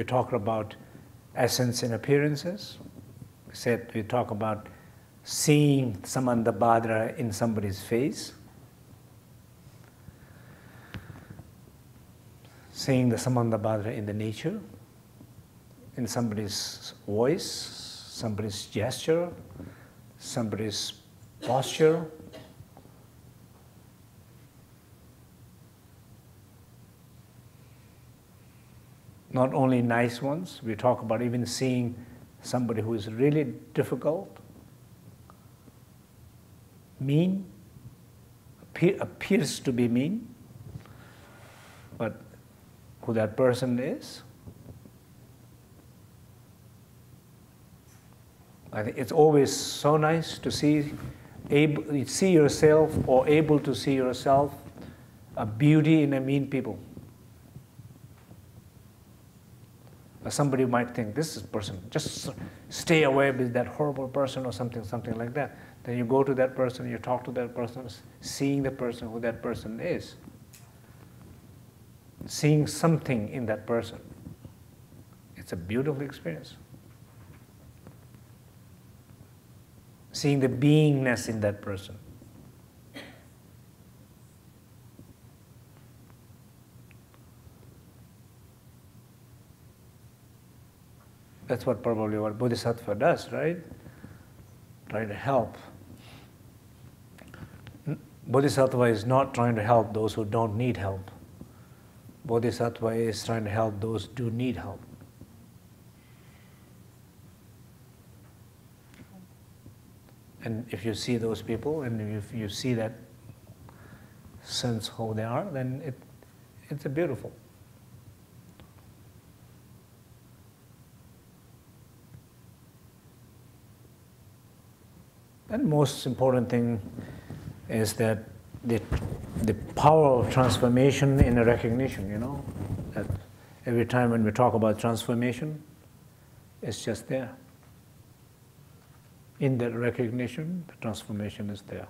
talk about essence and appearances. We talk about seeing Samandabhadra in somebody's face, seeing the Samandabhadra in the nature, in somebody's voice, somebody's gesture, somebody's posture. Not only nice ones, we talk about even seeing somebody who is really difficult, mean, appears to be mean, but who that person is. I think it's always so nice to see yourself or able to see yourself a beauty in a mean people. Somebody might think, this is person, just stay away with that horrible person or something like that. Then you go to that person, you talk to that person, seeing the person who that person is. Seeing something in that person. It's a beautiful experience. Seeing the beingness in that person. That's probably what Bodhisattva does, right? Trying to help. Bodhisattva is not trying to help those who don't need help. Bodhisattva is trying to help those who do need help. And if you see those people, and if you see that sense who they are, then it's a beautiful. And most important thing is that the power of transformation in a recognition, you know, that every time when we talk about transformation, it's just there. In that recognition, the transformation is there.